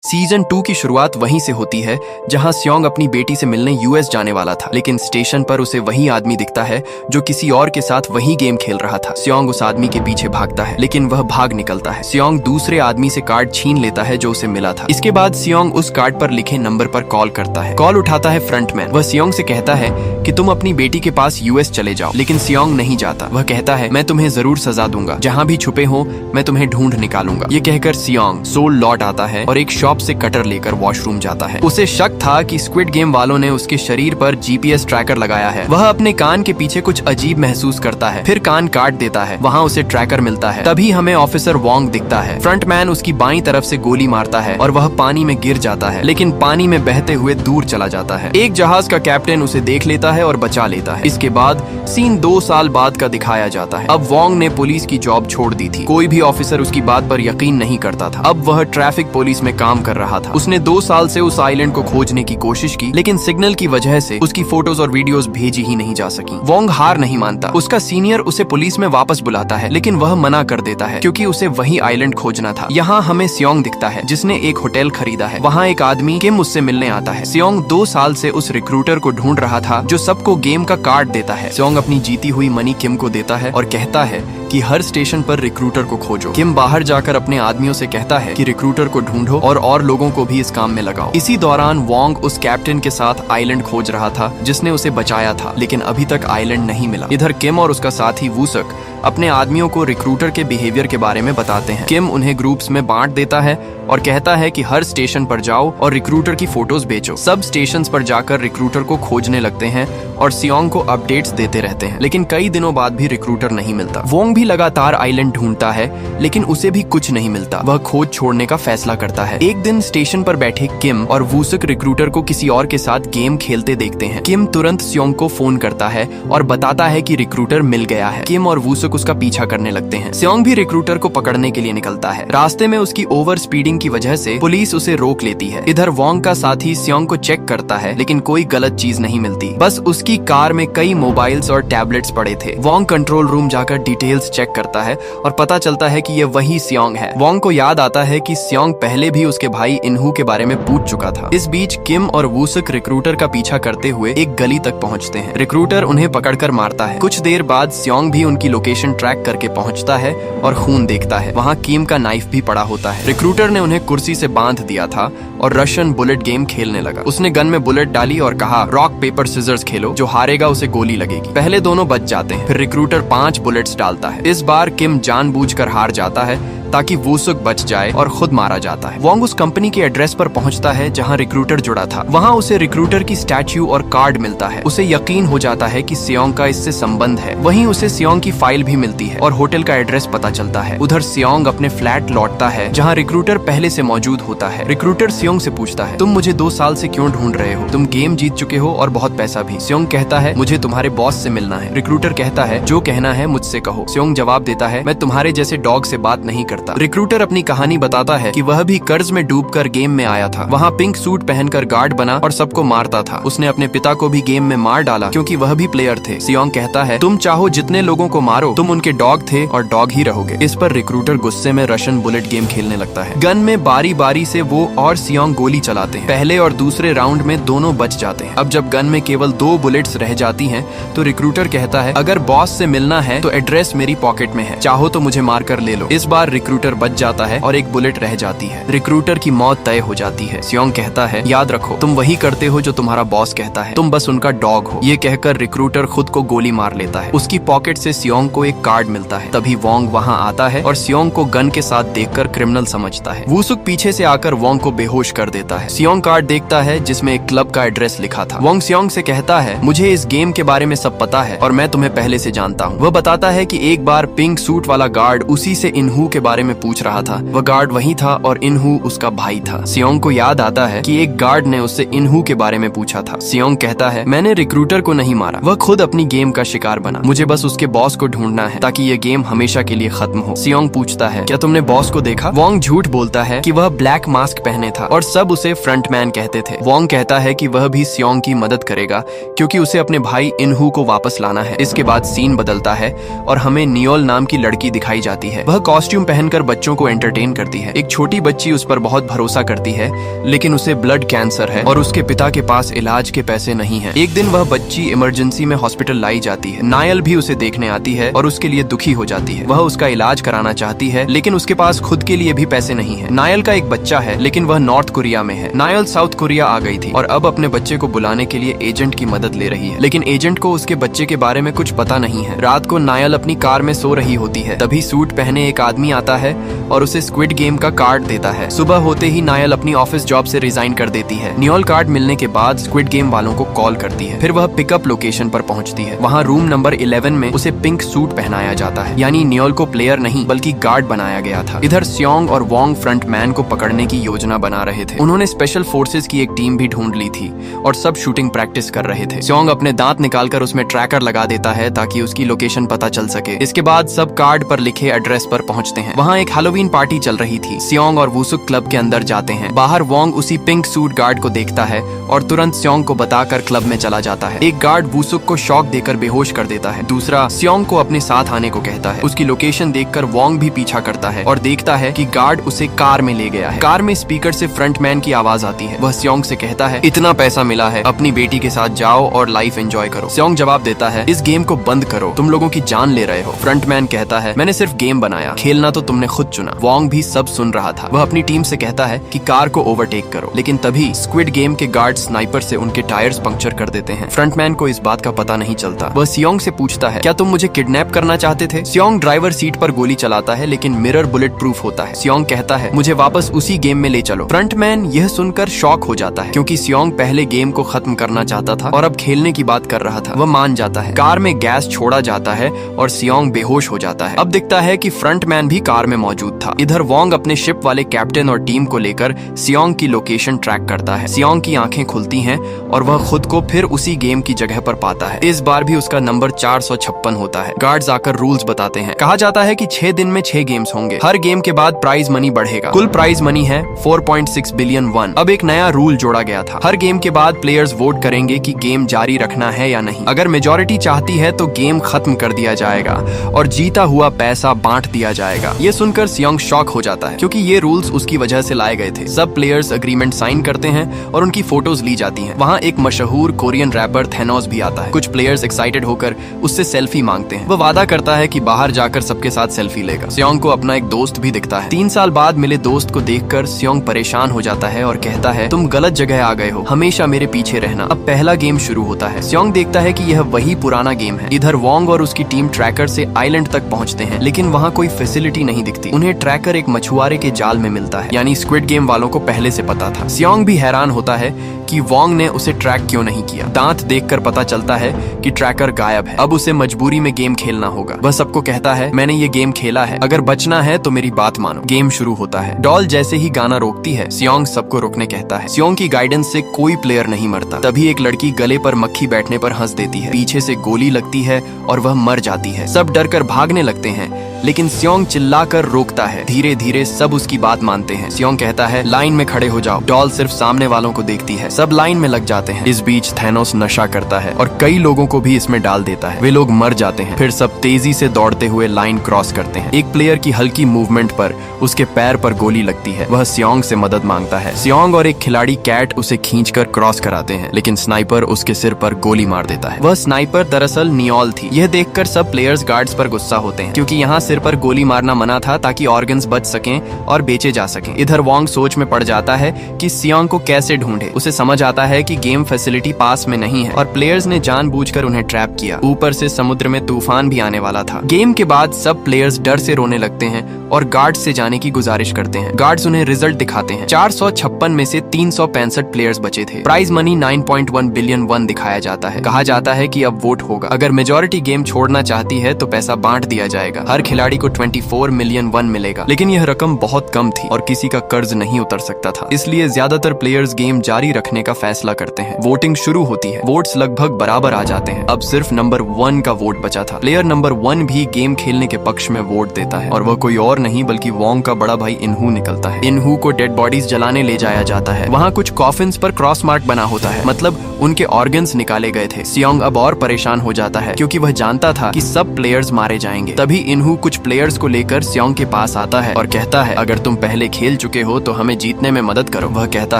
Season 2 की शुरुआत वहीं से होती है जहां सियोंग अपनी बेटी से मिलने यूएस जाने वाला था, लेकिन स्टेशन पर उसे वही आदमी दिखता है जो किसी और के साथ वही गेम खेल रहा था। सियोंग उस आदमी के पीछे भागता है, लेकिन वह भाग निकलता है। सियोंग दूसरे आदमी से कार्ड छीन लेता है जो उसे मिला था। इसके बाद सियोंग उस कार्ड पर लिखे नंबर पर कॉल करता है। कॉल उठाता है फ्रंटमैन। वह सियोंग से कहता है कि तुम अपनी बेटी के पास यूएस चले जाओ, लेकिन सियोंग नहीं जाता। वह कहता है मैं तुम्हें जरूर सजा दूंगा, जहाँ भी छुपे हो मैं तुम्हें ढूंढ निकालूंगा। ये कहकर सियोंग सोल लौट आता है और एक शॉप से कटर लेकर वॉशरूम जाता है। उसे शक था कि स्क्विड गेम वालों ने उसके शरीर पर जीपीएस ट्रैकर लगाया है। वह अपने कान के पीछे कुछ अजीब महसूस करता है, फिर कान काट देता है। वहाँ उसे ट्रैकर मिलता है। तभी हमें ऑफिसर वोंग दिखता है। फ्रंटमैन उसकी बाईं तरफ से गोली मारता है और वह पानी में गिर जाता है, लेकिन पानी में बहते हुए दूर चला जाता है। एक जहाज का कैप्टन उसे देख लेता है और बचा लेता है। इसके बाद सीन 2 साल बाद का दिखाया जाता है। अब वोंग ने पुलिस की जॉब छोड़ दी थी। कोई भी ऑफिसर उसकी बात पर यकीन नहीं करता था। अब वह ट्रैफिक पुलिस में काम कर रहा था। उसने 2 साल से उस आइलैंड को खोजने की कोशिश की, लेकिन सिग्नल की वजह से उसकी फोटोज और वीडियोस भेजी ही नहीं जा सकी। वोंग हार नहीं मानता। उसका सीनियर उसे पुलिस में वापस बुलाता है, लेकिन वह मना कर देता है क्योंकि उसे वही आइलैंड खोजना था। यहाँ हमें सियोंग दिखता है जिसने एक होटल खरीदा है। वहाँ एक आदमी किम उससे मिलने आता है। सियोंग 2 साल से उस रिक्रूटर को ढूंढ रहा था जो सबको गेम का कार्ड देता है। सियोंग अपनी जीती हुई मनी किम को देता है और कहता है कि हर स्टेशन पर रिक्रूटर को खोजो। किम बाहर जाकर अपने आदमियों से कहता है कि रिक्रूटर को ढूंढो और लोगों को भी इस काम में लगाओ। इसी दौरान वोंग उस कैप्टन के साथ आइलैंड खोज रहा था जिसने उसे बचाया था, लेकिन अभी तक आइलैंड नहीं मिला। इधर किम और उसका साथी वूसक अपने आदमियों को रिक्रूटर के बिहेवियर के बारे में बताते हैं। किम उन्हें ग्रुप्स में बांट देता है और कहता है कि हर स्टेशन पर जाओ और रिक्रूटर की फोटोज बेचो। सब स्टेशंस पर जाकर रिक्रूटर को खोजने लगते हैं और सियोंग को अपडेट्स देते रहते हैं, लेकिन कई दिनों बाद भी रिक्रूटर नहीं मिलता। वोंग भी लगातार आइलैंड ढूंढता है, लेकिन उसे भी कुछ नहीं मिलता। वह खोज छोड़ने का फैसला करता है। एक दिन स्टेशन पर बैठे किम और वूसक रिक्रूटर को किसी और के साथ गेम खेलते देखते हैं। किम तुरंत सियोंग को फोन करता है और बताता है कि रिक्रूटर मिल गया है। किम और वूसक उसका पीछा करने लगते हैं। सियोंग भी रिक्रूटर को पकड़ने के लिए निकलता है। रास्ते में उसकी ओवर स्पीडिंग की वजह से पुलिस उसे रोक लेती है। इधर वोंग का साथी सियोंग को चेक करता है, लेकिन कोई गलत चीज नहीं मिलती। बस उसकी कार में कई मोबाइल्स और टैबलेट्स पड़े थे। वोंग कंट्रोल रूम जाकर डिटेल्स चेक करता है और पता चलता है कि ये वही सियोंग है। वोंग को याद आता है कि सियोंग पहले भी उसके भाई इनहू के बारे में पूछ चुका था। इस बीच किम और वूसक रिक्रूटर का पीछा करते हुए एक गली तक पहुंचते हैं। रिक्रूटर उन्हें पकड़कर मारता है। कुछ देर बाद सियोंग भी उनकी लोकेशन ट्रैक करके पहुंचता है और खून देखता है। वहाँ किम का नाइफ भी पड़ा होता है। रिक्रूटर ने उन्हें कुर्सी से बांध दिया था और रशियन बुलेट गेम खेलने लगा। उसने गन में बुलेट डाली और कहा रॉक पेपर सिजर्स खेलो, जो हारेगा उसे गोली लगेगी। पहले दोनों बच जाते हैं, फिर रिक्रूटर 5 बुलेट्स डालता है। इस बार किम जानबूझकर हार जाता है ताकि वूसक बच जाए और खुद मारा जाता है। वोंग उस कंपनी के एड्रेस पर पहुंचता है जहां रिक्रूटर जुड़ा था। वहां उसे रिक्रूटर की स्टैच्यू और कार्ड मिलता है। उसे यकीन हो जाता है कि सियोंग का इससे संबंध है। वहीं उसे सियोंग की फाइल भी मिलती है और होटल का एड्रेस पता चलता है। उधर सियोंग अपने फ्लैट लौटता है जहाँ रिक्रूटर पहले से मौजूद होता है। रिक्रूटर सियोंग से पूछता है तुम मुझे 2 साल से क्यों ढूंढ रहे हो? तुम गेम जीत चुके हो और बहुत पैसा भी। सियोंग कहता है मुझे तुम्हारे बॉस से मिलना है। रिक्रूटर कहता है जो कहना है मुझसे कहो। सियोंग जवाब देता है मैं तुम्हारे जैसे डॉग से बात नहीं करता। रिक्रूटर अपनी कहानी बताता है कि वह भी कर्ज में डूबकर गेम में आया था। वहाँ पिंक सूट पहनकर गार्ड बना और सबको मारता था। उसने अपने पिता को भी गेम में मार डाला क्योंकि वह भी प्लेयर थे। सियोंग कहता है तुम चाहो जितने लोगों को मारो, तुम उनके डॉग थे और डॉग ही रहोगे। इस पर रिक्रूटर गुस्से में रशियन बुलेट गेम खेलने लगता है। गन में बारी बारी से वो और सियोंग गोली चलाते हैं। पहले और दूसरे राउंड में दोनों बच जाते हैं। अब जब गन में केवल 2 बुलेट्स रह जाती हैं, तो रिक्रूटर कहता है अगर बॉस से मिलना है तो एड्रेस मेरी पॉकेट में है, चाहो तो मुझे मार कर ले लो। इस बार रिक्रूटर बच जाता है और एक बुलेट रह जाती है। रिक्रूटर की मौत तय हो जाती है। सियोंग कहता है याद रखो तुम वही करते हो जो तुम्हारा बॉस कहता है, तुम बस उनका डॉग हो। ये कहकर रिक्रूटर खुद को गोली मार लेता है। उसकी पॉकेट से सियोंग को एक कार्ड मिलता है। तभी वोंग वहाँ आता है और सियोंग को गन के साथ देखकर क्रिमिनल समझता है। वूसुक पीछे से आकर वोंग को बेहोश कर देता है। सियोंग कार्ड देखता है जिसमें एक क्लब का एड्रेस लिखा था। वोंग सियोंग से कहता है मुझे इस गेम के बारे में सब पता है और मैं तुम्हें पहले से जानता हूँ। वह बताता है कि एक बार पिंक सूट वाला गार्ड उसी से इनहू के बारे में पूछ रहा था। वह गार्ड वही था और इनहू उसका भाई था। सियोंग को याद आता है कि एक गार्ड ने उससे इनहू के बारे में पूछा था। सियोंग कहता है मैंने रिक्रूटर को नहीं मारा, वह खुद अपनी गेम का शिकार बना। मुझे बस उसके बॉस को ढूंढना है ताकि ये गेम हमेशा के लिए खत्म हो। सियोंग पूछता है क्या तुमने बॉस को देखा? वोंग झूठ बोलता है कि वह ब्लैक मास्क पहने था और सब उसे फ्रंटमैन कहते थे। वोंग कहता है कि वह भी सियोंग की मदद करेगा क्योंकि क्योंकि उसे अपने भाई इनहू को वापस लाना है। इसके बाद सीन बदलता है और हमें नियोल नाम की लड़की दिखाई जाती है। वह कॉस्ट्यूम पहनकर बच्चों को एंटरटेन करती है। एक छोटी बच्ची उस पर बहुत भरोसा करती है, लेकिन उसे ब्लड कैंसर है और उसके पिता के पास इलाज के पैसे नहीं है। एक दिन वह बच्ची इमरजेंसी में हॉस्पिटल लाई जाती है। नायल भी उसे देखने आती है और उसके लिए दुखी हो जाती है। वह उसका इलाज कराना चाहती है, लेकिन उसके पास खुद के लिए भी पैसे नहीं है। नायल का एक बच्चा है, लेकिन वह नॉर्थ कोरिया में है। नायल साउथ कोरिया आ गई थी और अब अपने बच्चे को बुलाने के लिए एजेंट की मदद ले रही है, लेकिन एजेंट को उसके बच्चे के बारे में कुछ पता नहीं है। रात को नायल अपनी कार में सो रही होती है, तभी सूट पहने एक आदमी आता है और उसे स्क्विड गेम का कार्ड देता है। सुबह होते ही नायल अपनी ऑफिस जॉब से रिजाइन कर देती है। नियोल कार्ड मिलने के बाद स्क्विड गेम वालों को कॉल करती है। फिर वह पिकअप लोकेशन पर पहुंचती है। वहां रूम नंबर 11 में उसे पिंक सूट पहनाया जाता है, यानी नियोल को प्लेयर नहीं बल्कि गार्ड बनाया गया था। इधर स्योंग और वोंग फ्रंटमैन को पकड़ने की योजना बना रहे थे। उन्होंने स्पेशल फोर्सेज की एक टीम भी ढूंढ ली थी और सब शूटिंग प्रैक्टिस कर रहे थे। स्योंग अपने दांत निकालकर उसमें ट्रैकर लगा देता है ताकि उसकी लोकेशन पता चल सके। इसके बाद सब कार्ड पर लिखे एड्रेस पर पहुंचते हैं। वहां एक हैलोवीन पार्टी चल रही थी। स्योंग और वुसुक क्लब के अंदर जाते हैं। बाहर वोंग उसी पिंक सूट गार्ड को देखता है और तुरंत स्योंग को बताकर क्लब में चला जाता है। एक गार्ड वुसुक को शॉक देकर बेहोश कर देता है। दूसरा स्योंग को अपने साथ आने को कहता है। उसकी लोकेशन देखकर वोंग भी पीछा करता है और देखता है कि गार्ड उसे कार में ले गया है। कार में स्पीकर से फ्रंटमैन की आवाज आती है। वह स्योंग से कहता है, इतना पैसा मिला है, अपनी बेटी के साथ जाओ और लाइफ एंजॉय करो। स्योंग जवाब देता है, इस गेम को बंद करो, तुम लोगों की जान ले रहे हो। फ्रंटमैन कहता है, मैंने सिर्फ गेम बनाया, खेलना तो तुमने खुद चुना। वोंग भी सब सुन रहा था। वह अपनी टीम से कहता है कि कार को ओवरटेक करो, लेकिन तभी स्क्विड गेम के गार्ड स्नाइपर से उनके टायर्स पंक्चर कर देते हैं। फ्रंटमैन को इस बात का पता नहीं चलता। वह स्योंग से पूछता है, क्या तुम मुझे किडनैप करना चाहते थे? स्योंग ड्राइवर सीट पर गोली चलाता है, लेकिन मिरर बुलेट प्रूफ होता है। स्योंग कहता है, मुझे वापस उसी गेम में ले चलो। फ्रंटमैन यह सुनकर शॉक हो जाता है, क्योंकि स्योंग पहले गेम को खत्म करना चाहता था और अब खेलने की बात कर रहा था। वह मान जाता है। कार में गैस छोड़ा जाता है और स्योंग बेहोश हो जाता है। अब दिखता है कि फ्रंटमैन भी कार में मौजूद था। इधर वोंग अपने शिप वाले कैप्टन और टीम को लेकर स्योंग की लोकेशन ट्रैक करता है। स्योंग की आंखें खुलती हैं और वह खुद को फिर उसी गेम की जगह पर पाता है। इस बार भी उसका नंबर 456 होता है। गार्ड्स आकर रूल्स बताते हैं। कहा जाता है कि 6 दिन में 6 गेम्स होंगे। हर गेम के बाद प्राइज मनी बढ़ेगा। कुल प्राइज मनी है 4.6 बिलियन वन। अब एक नया रूल जोड़ा गया था। हर गेम के बाद प्लेयर्स वोट करेंगे कि गेम जारी रखना है या नहीं। अगर मेजॉरिटी चाहती है तो गेम खत्म कर दिया जाएगा और जीता हुआ पैसा बांट दिया जाएगा। ये सुनकर स्योंग शॉक हो जाता है, क्योंकि ये रूल्स उसकी वजह से लाए गए थे। सब प्लेयर्स एग्रीमेंट साइन करते हैं और उनकी फोटोज ली जाती हैं। वहाँ एक मशहूर कोरियन रैपर थेनोस भी आता है। कुछ प्लेयर्स एक्साइटेड होकर उससे सेल्फी मांगते हैं। वह वादा करता है कि बाहर जाकर सबके साथ सेल्फी लेगा। स्योंग को अपना एक दोस्त भी दिखता है। 3 साल बाद मिले दोस्त को देखकर स्योंग परेशान हो जाता है और कहता है, तुम गलत जगह आ गए हो, हमेशा मेरे पीछे रहना। अब पहला गेम शुरू होता है। स्योंग देखता है कि यह वही पुराना गेम है। इधर वोंग और उसकी टीम ट्रैकर से आइलैंड तक पहुंचते हैं, लेकिन वहाँ कोई फैसिलिटी नहीं दिखती। उन्हें ट्रैकर एक मछुआरे के जाल में मिलता है, यानी स्क्विड गेम वालों को पहले से पता था। स्योंग भी हैरान होता है कि वोंग ने उसे ट्रैक क्यों नहीं किया। दांत देखकर पता चलता है कि ट्रैकर गायब है। अब उसे मजबूरी में गेम खेलना होगा। वह सबको कहता है, मैंने ये गेम खेला है, अगर बचना है तो मेरी बात मानो। गेम शुरू होता है। डॉल जैसे ही गाना रोकती है, स्योंग सबको रुकने कहता है। स्योंग की गाइडेंस से कोई प्लेयर नहीं मरता। तभी एक लड़की गले पर मक्खी बैठने पर हंस देती है। पीछे से गोली लगती है और वह मर जाती है। सब डर कर भागने लगते हैं, लेकिन स्योंग चिल्लाकर रोकता है। धीरे धीरे सब उसकी बात मानते हैं। स्योंग कहता है, लाइन में खड़े हो जाओ। डॉल सिर्फ सामने वालों को देखती है। सब लाइन में लग जाते हैं। इस बीच थैनोस नशा करता है और कई लोगों को भी इसमें डाल देता है। वे लोग मर जाते हैं। फिर सब तेजी से दौड़ते हुए लाइन क्रॉस करते हैं। एक प्लेयर की हल्की मूवमेंट पर उसके पैर पर गोली लगती है। वह स्योंग से मदद मांगता है। स्योंग और एक खिलाड़ी कैट उसे खींचकर क्रॉस कराते हैं, लेकिन स्नाइपर उसके सिर पर गोली मार देता है। वह स्नाइपर दरअसल नियोल थी। यह देखकर सब प्लेयर्स गार्ड्स पर गुस्सा होते हैं, क्योंकि यहाँ सिर पर गोली मारना मना था ताकि ऑर्गन्स बच सकें और बेचे जा सकें। इधर वोंग सोच में पड़ जाता है कि स्योंग को कैसे ढूंढे। उसे समझ आता है कि गेम फैसिलिटी पास में नहीं है और प्लेयर्स ने जानबूझकर उन्हें ट्रैप किया। ऊपर से समुद्र में तूफान भी आने वाला था। गेम के बाद सब प्लेयर्स डर से रोने लगते हैं और गार्ड्स से जाने की गुजारिश करते हैं। गार्ड्स उन्हें रिजल्ट दिखाते हैं। 456 में से 365 प्लेयर्स बचे थे। प्राइज मनी 9.1 बिलियन वन दिखाया जाता है। कहा जाता है कि अब वोट होगा। अगर मेजॉरिटी गेम छोड़ना चाहती है तो पैसा बांट दिया जाएगा। हर खिलाड़ी को 24 मिलियन वन मिलेगा, लेकिन यह रकम बहुत कम थी और किसी का कर्ज नहीं उतर सकता था। इसलिए ज्यादातर प्लेयर्स गेम जारी रखने का फैसला करते हैं। वोटिंग शुरू होती है। वोट्स लगभग बराबर आ जाते हैं। अब सिर्फ नंबर 1 का वोट बचा था। प्लेयर नंबर 1 भी गेम खेलने के पक्ष में वोट देता है और वह कोई और और नहीं बल्कि वोंग का बड़ा भाई इनहू निकलता है। इनहू को डेड बॉडीज जलाने ले जाया जाता है। वहाँ कुछ कॉफिन्स पर क्रॉस मार्क बना होता है, मतलब उनके ऑर्गन्स निकाले गए थे। सियोंग अब और परेशान हो जाता है क्योंकि वह जानता था कि सब प्लेयर्स मारे जाएंगे। तभी इनहू कुछ प्लेयर्स को लेकर सियोंग के पास आता है और कहता है, अगर तुम पहले खेल चुके हो तो हमें जीतने में मदद करो। वह कहता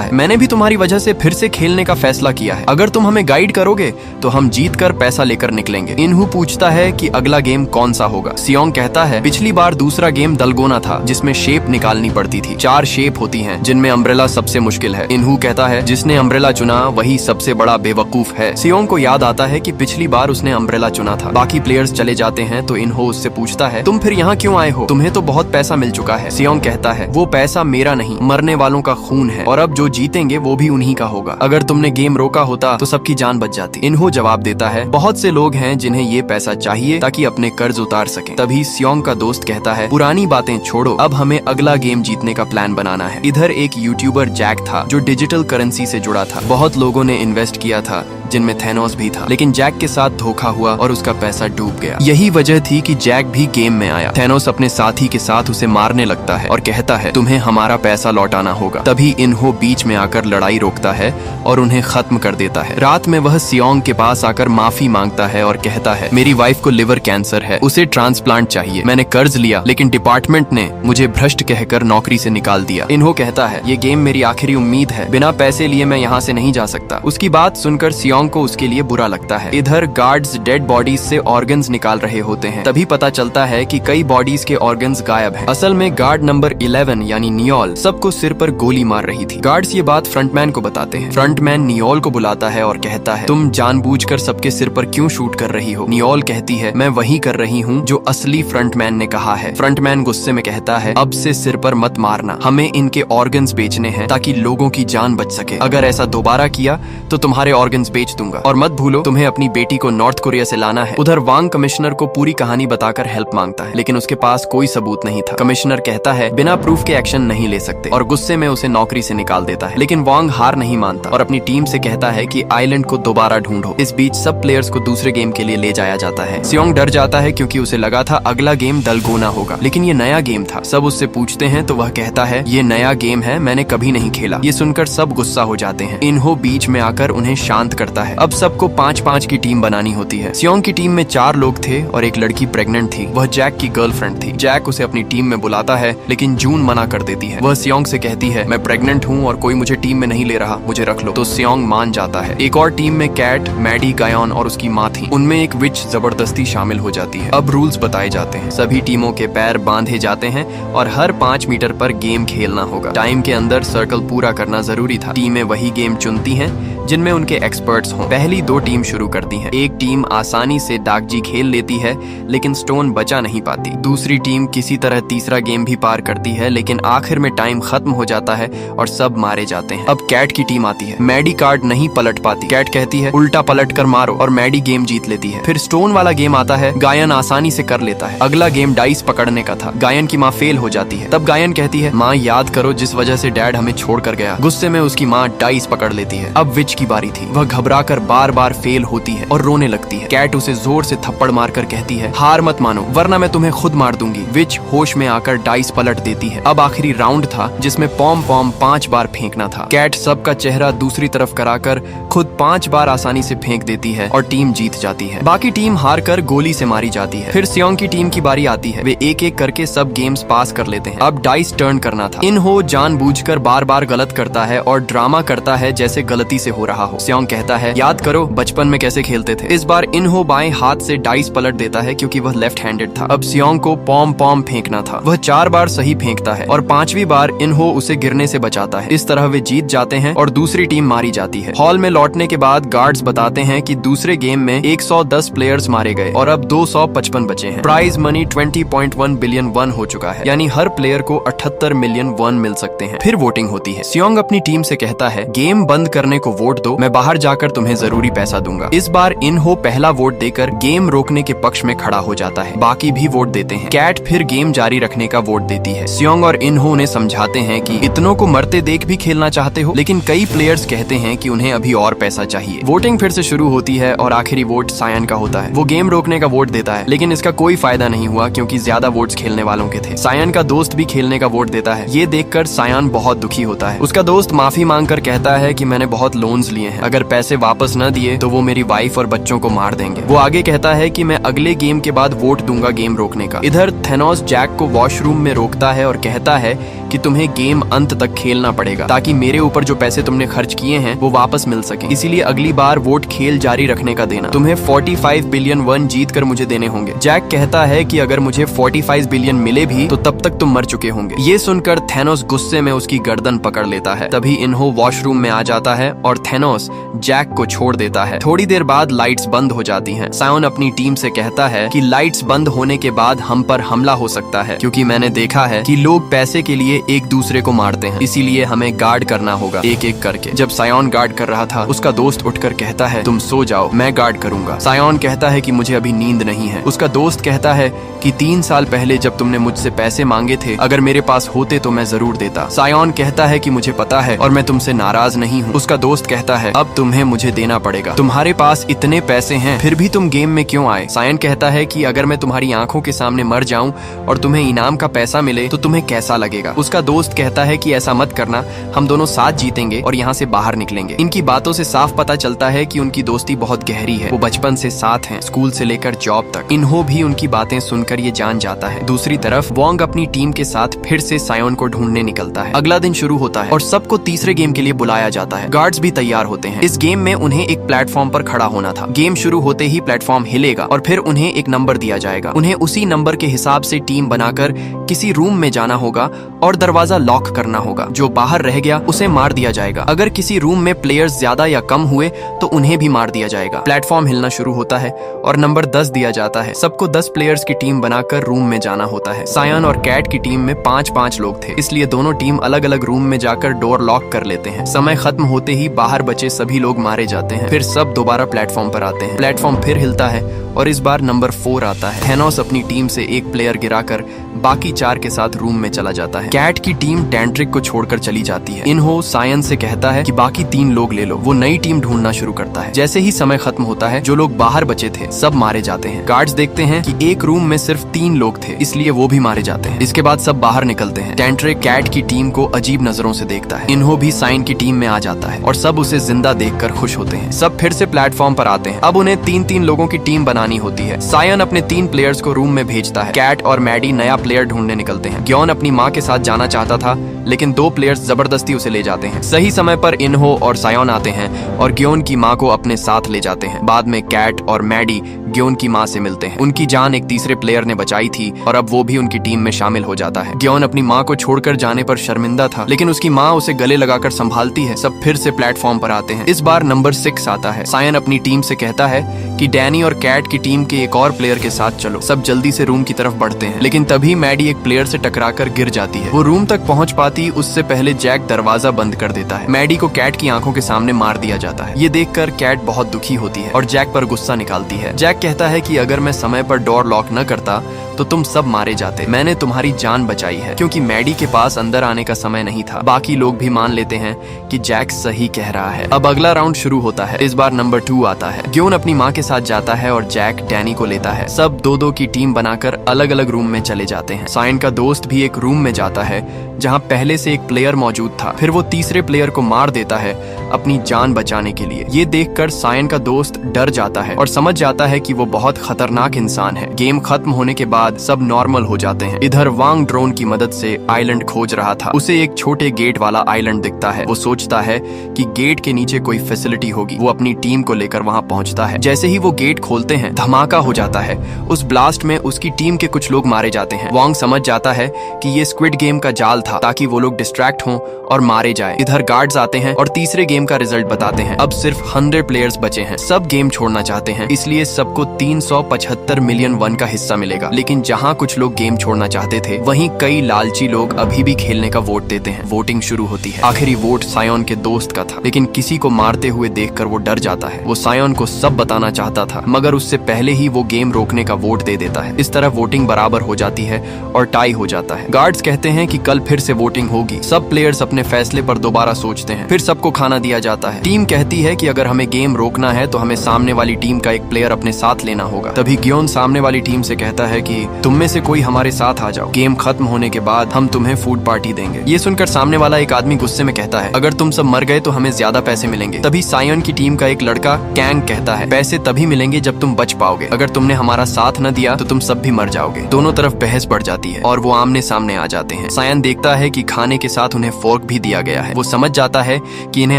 है, मैंने भी तुम्हारी वजह से फिर से खेलने का फैसला किया है। अगर तुम हमें गाइड करोगे तो हम जीत कर पैसा लेकर निकलेंगे। इनहू पूछता है कि अगला गेम कौन सा होगा। सियोंग कहता है, पिछली बार दूसरा गेम दलगोना था जिसमें शेप निकालनी पड़ती थी। 4 शेप होती हैं जिनमें अम्ब्रेला सबसे मुश्किल है। इनहू कहता है, जिसने अम्ब्रेला चुना वही सबसे बड़ा बेवकूफ है। सियोंग को याद आता है कि पिछली बार उसने अम्ब्रेला चुना था। बाकी प्लेयर्स चले जाते हैं तो इनहू उससे पूछता है, तुम फिर यहाँ क्यों आए हो? तुम्हें तो बहुत पैसा मिल चुका है। सियोंग कहता है, वो पैसा मेरा नहीं, मरने वालों का खून है और अब जो जीतेंगे वो भी उन्हीं का होगा। अगर तुमने गेम रोका होता तो सबकी जान बच जाती। इनहू जवाब देता है, बहुत से लोग हैं जिन्हें ये पैसा चाहिए ताकि अपने कर्ज उतार सके। तभी सियोंग का दोस्त कहता है, पुरानी बातें छोड़ो, अब हमें अगला गेम जीतने का प्लान बनाना है। इधर एक यूट्यूबर जैक था जो डिजिटल करेंसी से जुड़ा था। बहुत लोगों ने इन्वेस्ट किया था जिनमें थैनोस भी था, लेकिन जैक के साथ धोखा हुआ और उसका पैसा डूब गया। यही वजह थी कि जैक भी गेम में आया। थैनोस अपने साथी के साथ उसे मारने लगता है और कहता है, तुम्हें हमारा पैसा लौटाना होगा। तभी इनहू बीच में आकर लड़ाई रोकता है और उन्हें खत्म कर देता है। रात में वह सियोंग के पास आकर माफी मांगता है और कहता है, मेरी वाइफ को लिवर कैंसर है, उसे ट्रांसप्लांट चाहिए। मैंने कर्ज लिया लेकिन डिपार्टमेंट ने मुझे भ्रष्ट कहकर नौकरी से निकाल दिया। इनहू कहता है, ये गेम मेरी आखिरी उम्मीद है, बिना पैसे लिए मैं यहाँ से नहीं जा सकता। उसकी बात सुनकर सियोंग को उसके लिए बुरा लगता है। इधर गार्ड्स डेड बॉडीज से ऑर्गन्स निकाल रहे होते हैं। तभी पता चलता है कि कई बॉडीज के ऑर्गन्स गायब हैं। असल में गार्ड नंबर 11 यानी नियोल सबको सिर पर गोली मार रही थी। गार्ड्स ये बात फ्रंटमैन को बताते हैं। फ्रंटमैन नियोल को बुलाता है और कहता है, तुम जानबूझकर सबके सिर पर क्यों शूट कर रही हो? नियोल कहती है, मैं वही कर रही हूँ जो असली फ्रंटमैन ने कहा है। फ्रंटमैन गुस्से में कहता है, अब से सिर पर मत मारना, हमें इनके ऑर्गन्स बेचने हैं ताकि लोगों की जान बच सके। अगर ऐसा दोबारा किया तो तुम्हारे ऑर्गन्स बेच दूंगा और मत भूलो तुम्हें अपनी बेटी को नॉर्थ कोरिया से लाना है। उधर वांग कमिश्नर को पूरी कहानी बताकर हेल्प मांगता है, लेकिन उसके पास कोई सबूत नहीं था। कमिश्नर कहता है, बिना प्रूफ के एक्शन नहीं ले सकते और गुस्से में उसे नौकरी से निकाल देता है। लेकिन वांग हार नहीं मानता और अपनी टीम से कहता है कि आइलैंड को दोबारा ढूंढो। इस बीच सब प्लेयर्स को दूसरे गेम के लिए ले जाया जाता है। सियोंग डर जाता है क्योंकि उसे लगा था अगला गेम दलगोना होगा, लेकिन ये नया गेम था। सब उससे पूछते हैं तो वह कहता है, ये नया गेम है, मैंने कभी नहीं खेला। ये सुनकर सब गुस्सा हो जाते हैं। इनहू बीच में आकर उन्हें शांत करता है। अब सबको 5-5 की टीम बनानी होती है। सियोंग की टीम में 4 लोग थे और एक लड़की प्रेग्नेंट थी। वह जैक की गर्लफ्रेंड थी। जैक उसे अपनी टीम में बुलाता है लेकिन जून मना कर देती है। वह सियोंग से कहती है, मैं प्रेग्नेंट हूँ और कोई मुझे टीम में नहीं ले रहा, मुझे रख लो। तो सियोंग मान जाता है। एक और टीम में कैट, मैडी, गायोन और उसकी माँ थी। उनमें एक विच जबरदस्ती शामिल हो जाती है। अब रूल्स बताए जाते हैं। सभी टीमों के पैर बांधे जाते हैं और हर 5 मीटर पर गेम खेलना होगा। टाइम के अंदर सर्कल पूरा करना जरूरी था। टीमें वही गेम चुनती हैं जिनमें उनके एक्सपर्ट्स हों। पहली 2 टीम शुरू करती हैं। एक टीम आसानी से डाकजी खेल लेती है लेकिन स्टोन बचा नहीं पाती। दूसरी टीम किसी तरह तीसरा गेम भी पार करती है लेकिन आखिर में टाइम खत्म हो जाता है और सब मारे जाते हैं। अब कैट की टीम आती है। मैडी कार्ड नहीं पलट पाती। कैट कहती है, उल्टा पलट कर मारो और मैडी गेम जीत लेती है। फिर स्टोन वाला गेम आता है। गायन आसानी से कर लेता है। अगला गेम डाइस पकड़ने का था। गायन की माँ फेल हो जाती है। तब गायन कहती है, माँ याद करो जिस वजह से डैड हमें छोड़ कर गया। गुस्से में उसकी माँ डाइस पकड़ लेती है। अब विच की बारी थी। वह घबराकर बार बार फेल होती है और रोने लगती है। कैट उसे जोर से थप्पड़ मारकर कहती है, हार मत मानो वरना मैं तुम्हें खुद मार दूंगी। विच होश में आकर डाइस पलट देती है। अब आखिरी राउंड था जिसमें पॉम पॉम 5 बार फेंकना था। कैट सबका चेहरा दूसरी तरफ कराकर खुद 5 बार आसानी से फेंक देती है और टीम जीत जाती है। बाकी टीम हार कर गोली से मारी जाती है। फिर सियोंग की टीम की बारी आती है। वे एक एक करके सब गेम्स पास कर लेते हैं। अब डाइस टर्न करना था। इनहू जानबूझकर बार बार गलत करता है और ड्रामा करता है जैसे गलती से हो रहा हो। सियोंग कहता है, याद करो बचपन में कैसे खेलते थे। इस बार इनहू बाएं हाथ से डाइस पलट देता है क्योंकि वह लेफ्ट हैंडेड था। अब सियोंग को पॉम पॉम फेंकना था। वह 4 बार सही फेंकता है और 5वीं बार इनहू उसे गिरने से बचाता है। इस तरह वे जीत जाते हैं और दूसरी टीम मारी जाती है। हॉल में लौटने के बाद गार्ड्स बताते हैं कि दूसरे गेम में 110 प्लेयर्स मारे गए और अब 255 बचे हैं। प्राइज मनी 20.1 बिलियन वन हो चुका है, यानी हर प्लेयर को 78 मिलियन वन मिल सकते हैं। फिर वोटिंग होती है। सियोंग अपनी टीम से कहता है, गेम बंद करने को वोट वोट दो, मैं बाहर जाकर तुम्हें जरूरी पैसा दूंगा। इस बार इनहो पहला वोट देकर गेम रोकने के पक्ष में खड़ा हो जाता है। बाकी भी वोट देते हैं। कैट फिर गेम जारी रखने का वोट देती है। सियोंग और इनहो उन्हें समझाते हैं कि इतनों को मरते देख भी खेलना चाहते हो, लेकिन कई प्लेयर्स कहते हैं कि उन्हें अभी और पैसा चाहिए। वोटिंग फिर से शुरू होती है और आखिरी वोट सायन का होता है। वो गेम रोकने का वोट देता है, लेकिन इसका कोई फायदा नहीं हुआ क्योंकि ज्यादा वोट्स खेलने वालों के थे। सायन का दोस्त भी खेलने का वोट देता है। ये देखकर सायन बहुत दुखी होता है। उसका दोस्त माफी मांगकर कहता है कि मैंने बहुत लोन्स लिए हैं, अगर पैसे वापस न दिए तो वो मेरी वाइफ और बच्चों को मार देंगे। वो आगे कहता है कि मैं अगले गेम के बाद वोट दूंगा गेम रोकने का। इधर थेनोस जैक को वॉशरूम में रोकता है और कहता है कि तुम्हें गेम अंत तक खेलना पड़ेगा ताकि मेरे ऊपर जो पैसे तुमने खर्च किए हैं वो वापस मिल सके। इसीलिए अगली बार वोट खेल जारी रखने का देना। तुम्हें 45 बिलियन वन जीत कर मुझे देने होंगे। जैक कहता है कि अगर मुझे 45 बिलियन मिले भी तो तब तक तुम मर चुके होंगे। ये सुनकर थेनोस गुस्से में उसकी गर्दन पकड़ लेता है। तभी इनहो वॉशरूम में आ जाता है और थेनोस जैक को छोड़ देता है। थोड़ी देर बाद लाइट्स बंद हो जाती हैं। सायन अपनी टीम से कहता है कि लाइट्स बंद होने के बाद हम पर हमला हो सकता है, क्योंकि मैंने देखा है कि लोग पैसे के लिए एक दूसरे को मारते हैं, इसीलिए हमें गार्ड करना होगा एक एक करके। जब सायन गार्ड कर रहा था, उसका दोस्त उठकर कहता है तुम सो जाओ, मैं गार्ड करूंगा। सायन कहता है कि मुझे अभी नींद नहीं है। उसका दोस्त कहता है कि 3 साल पहले जब तुमने मुझसे पैसे मांगे थे, अगर मेरे पास होते तो मैं जरूर देता। सायन कहता है कि मुझे पता है और मैं तुमसे नाराज नहीं हूँ। उसका दोस्त कहता है अब तुम्हें मुझे देना पड़ेगा, तुम्हारे पास इतने पैसे हैं फिर भी तुम गेम में क्यों आए। सायन कहता है कि अगर मैं तुम्हारी आंखों के सामने मर जाऊं और तुम्हें इनाम का पैसा मिले तो तुम्हें कैसा लगेगा। उसका दोस्त कहता है कि ऐसा मत करना, हम दोनों साथ जीतेंगे और यहाँ से बाहर निकलेंगे। इनकी बातों से साफ पता चलता है कि उनकी दोस्ती बहुत गहरी है। वो बचपन से साथ हैं, स्कूल से लेकर जॉब तक। इनहो भी उनकी बातें सुनकर ये जान जाता है। दूसरी तरफ वोंग अपनी टीम के साथ फिर से सायन को ढूंढने निकलता है। अगला दिन शुरू होता है और सबको तीसरे गेम के लिए बुलाया जाता है। गार्ड्स भी तैयार होते हैं। इस गेम में उन्हें एक प्लेटफॉर्म पर खड़ा होना था। गेम शुरू होते ही प्लेटफॉर्म हिलेगा और फिर उन्हें एक नंबर दिया जाएगा। उन्हें उसी नंबर के हिसाब से टीम बनाकर किसी रूम में जाना होगा और दरवाजा लॉक करना होगा। जो बाहर रह गया उसे मार दिया जाएगा। अगर किसी रूम में प्लेयर्स ज्यादा या कम हुए तो उन्हें भी मार दिया जाएगा। प्लेटफॉर्म हिलना शुरू होता है और नंबर 10 दिया जाता है। सबको 10 प्लेयर्स की टीम बनाकर रूम में जाना होता है। सायन और कैट की टीम में 5-5 लोग थे, इसलिए दोनों टीम अलग अलग रूम में जाकर डोर लॉक कर लेते हैं। समय खत्म होते ही बाहर बचे सभी लोग मारे जाते हैं। फिर सब दोबारा प्लेटफॉर्म पर आते हैं। प्लेटफॉर्म फिर हिलता है और इस बार नंबर 4 आता है। थेनोस अपनी टीम से एक प्लेयर गिराकर बाकी 4 के साथ रूम में चला जाता है। कैट की टीम टैंट्रिक को छोड़कर चली जाती है। इनहो सायन से कहता है कि बाकी 3 लोग ले लो। वो नई टीम ढूंढना शुरू करता है। जैसे ही समय खत्म होता है, जो लोग बाहर बचे थे सब मारे जाते हैं। गार्ड्स देखते हैं कि एक रूम में सिर्फ 3 लोग थे, इसलिए वो भी मारे जाते हैं। इसके बाद सब बाहर निकलते हैं। टैंट्रिक कैट की टीम को अजीब नजरों से देखता है। इनहो भी सायन की टीम में आ जाता है और सब उसे जिंदा देखकर खुश होते हैं। सब फिर से प्लेटफॉर्म पर आते हैं। अब उन्हें 3-3 लोगों की टीम बनानी होती है। सायन अपने 3 प्लेयर्स को रूम में भेजता है। कैट और मैडी नया प्लेयर ढूंढने निकलते हैं। ग्योन अपनी माँ के साथ जाना चाहता था, लेकिन 2 प्लेयर्स जबरदस्ती उसे ले जाते हैं। सही समय पर इनहो और सायन आते हैं और ग्योन की माँ को अपने साथ ले जाते हैं। बाद में कैट और मैडी ग्योन की माँ से मिलते हैं। उनकी जान एक तीसरे प्लेयर ने बचाई थी और अब वो भी उनकी टीम में शामिल हो जाता है। ग्योन अपनी माँ को छोड़कर जाने पर शर्मिंदा था, लेकिन उसकी माँ उसे गले लगाकर संभालती है। सब फिर से प्लेटफॉर्म पर आते हैं। इस बार नंबर 6 आता है। सायन अपनी टीम से कहता है कि डैनी और कैट की टीम के एक और प्लेयर के साथ चलो। सब जल्दी से रूम की तरफ बढ़ते हैं, लेकिन तभी मैडी एक प्लेयर से टकराकर गिर जाती है। वो रूम तक पहुंच पाती उससे पहले जैक दरवाजा बंद कर देता है। मैडी को कैट की आंखों के सामने मार दिया जाता है। ये देखकर कैट बहुत दुखी होती है और जैक पर गुस्सा निकालती है। जैक कहता है कि अगर मैं समय पर डोर लॉक न करता तो तुम सब मारे जाते। मैंने तुम्हारी जान बचाई है क्योंकि मैडी के पास अंदर आने का समय नहीं था। बाकी लोग भी मान लेते हैं कि जैक सही कह रहा है। अब अगला राउंड शुरू होता है। इस बार नंबर 2 आता है। ग्योन अपनी माँ के साथ जाता है और जैक डैनी को लेता है। सब 2-2 की टीम बनाकर अलग अलग रूम में चले जाते हैं। सायन का दोस्त भी एक रूम में जाता है जहाँ पहले से एक प्लेयर मौजूद था। फिर वो तीसरे प्लेयर को मार देता है अपनी जान बचाने के लिए। ये देखकर सायन का दोस्त डर जाता है और समझ जाता है कि वो बहुत खतरनाक इंसान है। गेम खत्म होने के बाद सब नॉर्मल हो जाते हैं। इधर वांग ड्रोन की मदद से आइलैंड खोज रहा था। उसे एक छोटे गेट वाला आइलैंड दिखता है। वो सोचता है कि गेट के नीचे कोई फैसिलिटी होगी। वो अपनी टीम को लेकर वहाँ पहुँचता है। जैसे ही वो गेट खोलते हैं, धमाका हो जाता है। उस ब्लास्ट में उसकी टीम के कुछ लोग मारे जाते हैं। वांग समझ जाता है कि ये स्क्विड गेम का जाल था ताकि वो लोग डिस्ट्रैक्ट हों और मारे जाएं। इधर गार्ड्स आते हैं और तीसरे गेम का रिजल्ट बताते हैं। अब सिर्फ 100 प्लेयर्स बचे हैं। सब गेम छोड़ना चाहते हैं, इसलिए सबको 375 मिलियन वन का हिस्सा मिलेगा। लेकिन लेकिन जहाँ कुछ लोग गेम छोड़ना चाहते थे वहीं कई लालची लोग अभी भी खेलने का वोट देते हैं। वोटिंग शुरू होती है। आखिरी वोट सायोन के दोस्त का था, लेकिन किसी को मारते हुए देखकर वो डर जाता है। वो सायोन को सब बताना चाहता था, मगर उससे पहले ही वो गेम रोकने का वोट दे देता है। इस तरह वोटिंग बराबर हो जाती है और टाई हो जाता है। गार्ड्स कहते हैं कि कल फिर से वोटिंग होगी। सब प्लेयर्स अपने फैसले पर दोबारा सोचते हैं। फिर सबको खाना दिया जाता है। टीम कहती है कि अगर हमें गेम रोकना है तो हमें सामने वाली टीम का एक प्लेयर अपने साथ लेना होगा। तभी ग्योन सामने वाली टीम से कहता है कि तुम में से कोई हमारे साथ आ जाओ। गेम खत्म होने के बाद हम तुम्हें फूड पार्टी देंगे। ये सुनकर सामने वाला एक आदमी गुस्से में कहता है, अगर तुम सब मर गए तो हमें ज्यादा पैसे मिलेंगे। तभी सायोन की टीम का एक लड़का कैंग कहता है, पैसे तभी मिलेंगे जब तुम बच पाओगे। अगर तुमने हमारा साथ न दिया तो तुम सब भी मर जाओगे। दोनों तरफ बहस बढ़ जाती है और वो आमने सामने आ जाते हैं। सायन देखता है कि खाने के साथ उन्हें फोर्क भी दिया गया है। वो समझ जाता है कि इन्हें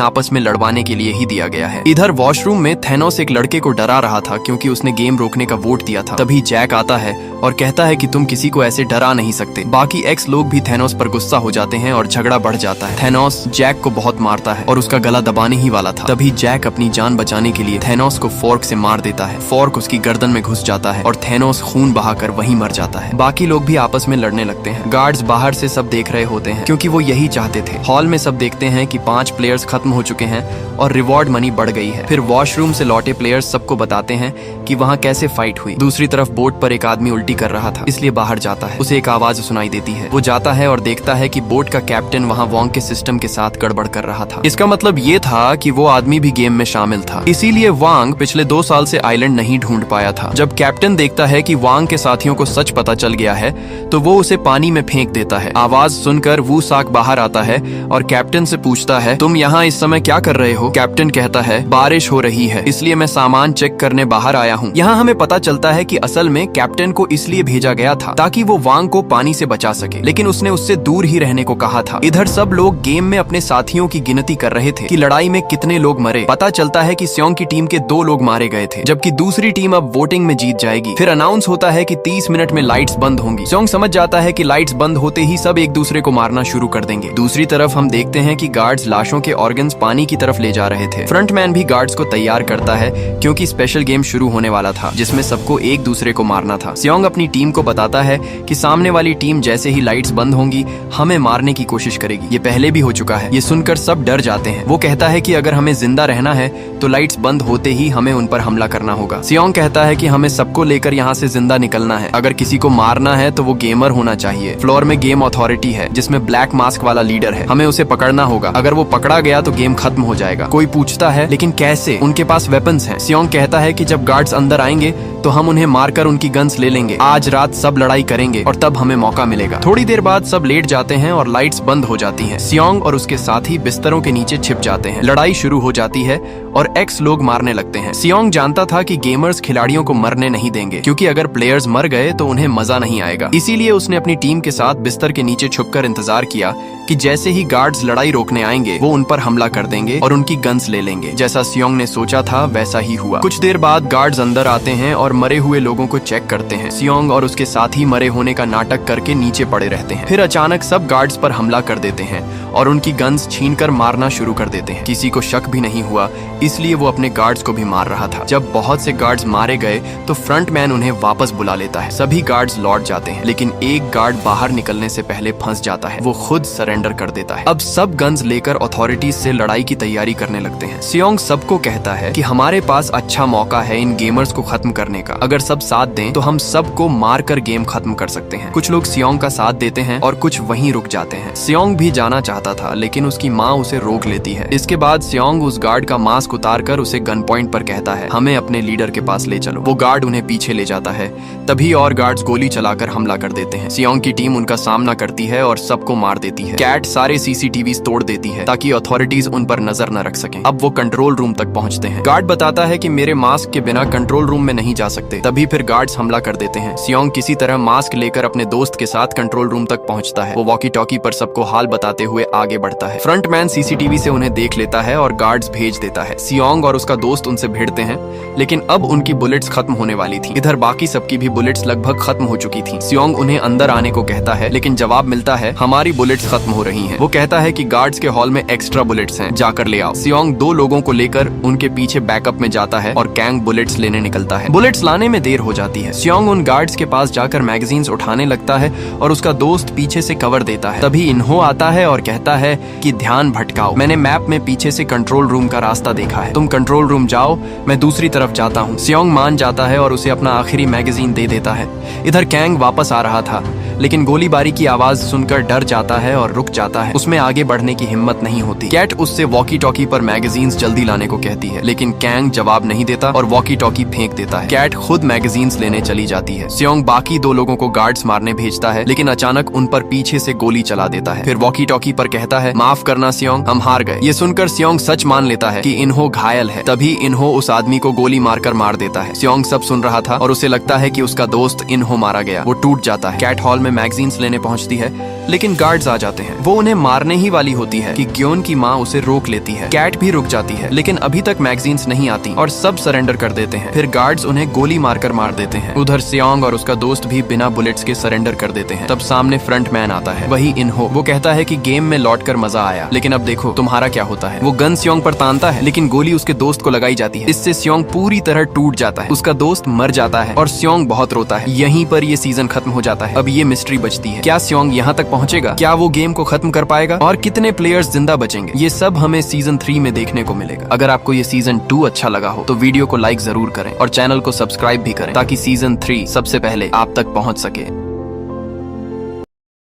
आपस में लड़वाने के लिए ही दिया गया है। इधर वॉशरूम में थेनोस एक लड़के को डरा रहा था क्योंकि उसने गेम रोकने का वोट दिया था। तभी जैक आता है और कहता है कि तुम किसी को ऐसे डरा नहीं सकते। बाकी एक्स लोग भी थेनोस पर गुस्सा हो जाते हैं और झगड़ा बढ़ जाता है। थेनोस जैक को बहुत मारता है और उसका गला दबाने ही वाला था। तभी जैक अपनी जान बचाने के लिए थेनोस को फोर्क से मार देता है। फोर्क उसकी गर्दन में घुस जाता है और थेनोस खून बहाकर वहीं मर जाता है। बाकी लोग भी आपस में लड़ने लगते हैं। गार्ड्स बाहर से सब देख रहे होते हैं क्योंकि वो यही चाहते थे। हॉल में सब देखते हैं कि 5 प्लेयर्स खत्म हो चुके हैं और रिवॉर्ड मनी बढ़ गई है। फिर वॉशरूम से लौटे प्लेयर्स सबको बताते हैं कि वहाँ कैसे फाइट हुई। दूसरी तरफ बोट पर एक आदमी उल्टी कर रहा था, इसलिए बाहर जाता है। उसे एक आवाज सुनाई देती है। वो जाता है और देखता है कि बोट का कैप्टन वहाँ वोंग के सिस्टम के साथ गड़बड़ कर रहा था। इसका मतलब ये था कि वो आदमी भी गेम में शामिल था। इसीलिए वांग पिछले 2 साल से आइलैंड नहीं ढूंढ पाया था। जब कैप्टन देखता है कि वांग के साथियों को सच पता चल गया है तो वो उसे पानी में फेंक देता है। आवाज सुनकर वू साक बाहर आता है और कैप्टन से पूछता है, तुम यहाँ इस समय क्या कर रहे हो? कैप्टन कहता है, बारिश हो रही है इसलिए मैं सामान चेक करने बाहर आया हूँ। यहाँ हमें पता चलता है कि असल में कैप्टन को इसलिए भेजा गया था ताकि वो वांग को पानी से बचा सके, लेकिन उसने उससे दूर ही रहने को कहा था। इधर सब लोग गेम में अपने साथियों की गिनती कर रहे थे कि लड़ाई में कितने लोग मरे। पता चलता है कि स्योंग की टीम के 2 लोग मारे गए थे, जबकि दूसरी टीम अब वोटिंग में जीत जाएगी। फिर अनाउंस होता है कि 30 मिनट में लाइट्स बंद होंगी। स्योंग समझ जाता है कि लाइट्स बंद होते ही सब एक दूसरे को मारना शुरू कर देंगे। दूसरी तरफ हम देखते हैं कि गार्ड्स लाशों के ऑर्गन्स पानी की तरफ ले जा रहे थे। फ्रंटमैन भी गार्ड्स को तैयार करता है क्योंकि स्पेशल गेम शुरू होने वाला था जिसमें सबको एक दूसरे को मारना था। स्योंग अपनी टीम को बताता है कि सामने वाली टीम जैसे ही लाइट्स बंद होंगी हमें मारने की कोशिश करेगी। ये पहले भी हो चुका है। ये सुनकर सब डर जाते हैं। वो कहता है कि अगर हमें जिंदा रहना है तो लाइट्स बंद होते ही हमें उन पर हमला करना होगा। स्योंग कहता है कि हमें सबको लेकर यहाँ से जिंदा निकलना है। अगर किसी को मारना है तो वो गेमर होना चाहिए। फ्लोर में गेम अथॉरिटी है जिसमें ब्लैक मास्क वाला लीडर है। हमें उसे पकड़ना होगा। अगर वो पकड़ा गया तो गेम खत्म हो जाएगा। कोई पूछता है, लेकिन कैसे? उनके पास वेपन्स हैं। स्योंग कहता है कि जब गार्ड्स अंदर आएंगे तो हम उन्हें मारकर उनकी गन्स ले लेंगे। आज रात सब लड़ाई करेंगे और तब हमें मौका मिलेगा। थोड़ी देर बाद सब लेट जाते हैं और लाइट्स बंद हो जाती हैं। स्योंग और उसके साथी बिस्तरों के नीचे छिप जाते हैं। लड़ाई शुरू हो जाती है और एक्स लोग मारने लगते हैं। स्योंग जानता था कि गेमर्स खिलाड़ियों को मरने नहीं देंगे क्योंकि अगर प्लेयर्स मर गए तो उन्हें मजा नहीं आएगा। इसीलिए उसने अपनी टीम के साथ बिस्तर के नीचे छुपकर इंतजार किया कि जैसे ही गार्ड्स लड़ाई रोकने आएंगे वो उन पर हमला कर देंगे और उनकी गन्स ले लेंगे। जैसा स्योंग ने सोचा था वैसा ही हुआ। कुछ देर बाद गार्ड्स अंदर आते हैं और मरे हुए लोगों को चेक करते हैं। स्योंग और उसके साथी मरे होने का नाटक करके नीचे पड़े रहते हैं। फिर अचानक सब गार्ड्स पर हमला कर देते हैं और उनकी गन्स छीनकर मारना शुरू कर देते हैं। किसी को शक भी नहीं हुआ, इसलिए वो अपने गार्ड्स को भी मार रहा था। जब बहुत से गार्ड्स मारे गए तो फ्रंटमैन उन्हें वापस बुला लेता है। सभी गार्ड्स लौट जाते हैं, लेकिन एक गार्ड बाहर निकलने से पहले फंस जाता है। वो खुद सरेंडर कर देता है। अब सब गन्स लेकर अथॉरिटीज से लड़ाई की तैयारी करने लगते हैं। स्योंग सबको कहता है कि हमारे पास अच्छा मौका है इन गेमर्स को खत्म करने का। अगर सब साथ दें तो हम सबको मार कर गेम खत्म कर सकते हैं। कुछ लोग स्योंग का साथ देते हैं और कुछ वहीं रुक जाते हैं। स्योंग भी जाना चाहता था, लेकिन उसकी माँ उसे रोक लेती है। इसके बाद स्योंग उस गार्ड का मास्क उतार कर उसे गन पॉइंट पर कहता है, हमें अपने लीडर के पास ले चलो। वो गार्ड उन्हें पीछे ले जाता है। तभी और गार्ड्स गोली चलाकर हमला कर देते हैं। स्योंग की टीम उनका सामना करती है और सबको मार देती है। कैट सारे सीसीटीवी तोड़ देती है ताकि अथॉरिटीज उन पर नजर न रख सकें। अब वो कंट्रोल रूम तक पहुंचते हैं। गार्ड बताता है कि मेरे मास्क के बिना कंट्रोल रूम में नहीं जा सकते। तभी फिर गार्ड्स हमला कर देते हैं। स्योंग किसी तरह मास्क लेकर अपने दोस्त के साथ कंट्रोल रूम तक पहुंचता है। वो वॉकी टॉकी पर सबको हाल बताते हुए आगे बढ़ता है। फ्रंटमैन सीसीटीवी से उन्हें देख लेता है और गार्ड्स भेज देता है। सियोंग और उसका दोस्त उनसे भिड़ते हैं, लेकिन अब उनकी बुलेट्स खत्म होने वाली थी। इधर बाकी सबकी भी बुलेट्स लगभग खत्म हो चुकी थी। सियोंग उन्हें अंदर आने को कहता है, लेकिन जवाब मिलता है हमारी बुलेट्स खत्म हो रही हैं। वो कहता है कि गार्ड्स के हॉल में एक्स्ट्रा बुलेट्स हैं, जाकर ले आओ। सियोंग 2 लोगों को लेकर उनके पीछे बैकअप में जाता है और कैंग बुलेट्स लेने निकलता है। बुलेट्स लाने में देर हो जाती है। सियोंग उन गार्ड्स के पास जाकर मैगजीन्स उठाने लगता है और उसका दोस्त पीछे से कवर देता है। तभी इन्हो आता है और कहता है कि ध्यान भटकाओ, मैंने मैप में पीछे से कंट्रोल रूम का रास्ता देखा है, तुम कंट्रोल रूम जाओ, मैं दूसरी तरफ जाता हूँ। सियोंग मान जाता है और उसे अपना आखिरी मैगजीन दे देता है। इधर कैंग वापस आ रहा था, लेकिन गोलीबारी की आवाज सुनकर डर जाता है और रुक जाता है। उसमें आगे बढ़ने की हिम्मत नहीं होती। कैट उससे वॉकी टॉकी पर मैगजीन्स जल्दी लाने को कहती है, लेकिन कैंग जवाब नहीं देता और वॉकी टॉकी फेंक देता है। कैट खुद मैगजीन्स लेने चली जाती है। सियोंग बाकी 2 लोगों को गार्ड्स मारने भेजता है, लेकिन अचानक उन पर पीछे से गोली चला देता है। फिर वॉकी टॉकी पर कहता है, माफ करना सियोंग, हम हार गए। ये सुनकर सियोंग सच मान लेता है कि इन्हो घायल है। तभी इन्हो उस आदमी को गोली मारकर मार देता है। सियोंग सब सुन रहा था और उसे लगता है कि उसका दोस्त इन्हो मारा गया। वो टूट जाता है। कैट हॉल में मैगजीन्स लेने पहुंचती है, लेकिन गार्ड्स आ जाते हैं। वो उन्हें मारने ही वाली होती है कि ग्योन की माँ उसे रोक लेती है। कैट भी रुक जाती है, लेकिन अभी तक मैगजीन्स नहीं आती और सब सरेंडर कर देते हैं। फिर गार्ड्स उन्हें गोली मारकर मार देते हैं। उधर सियोंग और उसका दोस्त भी बिना बुलेट्स के सरेंडर कर देते हैं। तब सामने फ्रंटमैन आता है, वही इन्हो। वो कहता है कि गेम में लौटकर मजा आया, लेकिन अब देखो तुम्हारा क्या होता है। वो गन सियोंग पर तानता है, लेकिन गोली उसके दोस्त को लगाई जाती है। इससे सियोंग पूरी तरह टूट जाता है। उसका दोस्त मर जाता है और सियोंग बहुत रोता है। यहीं पर ये सीजन खत्म हो जाता है। अब ये मिस्ट्री बचती है, क्या सियोंग यहाँ तक पहुंचेगा? क्या वो गेम को खत्म कर पाएगा? और कितने प्लेयर्स जिंदा बचेंगे? ये सब हमें सीजन 3 में देखने को मिलेगा। अगर आपको ये सीजन 2 अच्छा लगा हो तो वीडियो को लाइक जरूर करें और चैनल को सब्सक्राइब भी करें, ताकि सीजन 3 सबसे पहले आप तक पहुंच सके।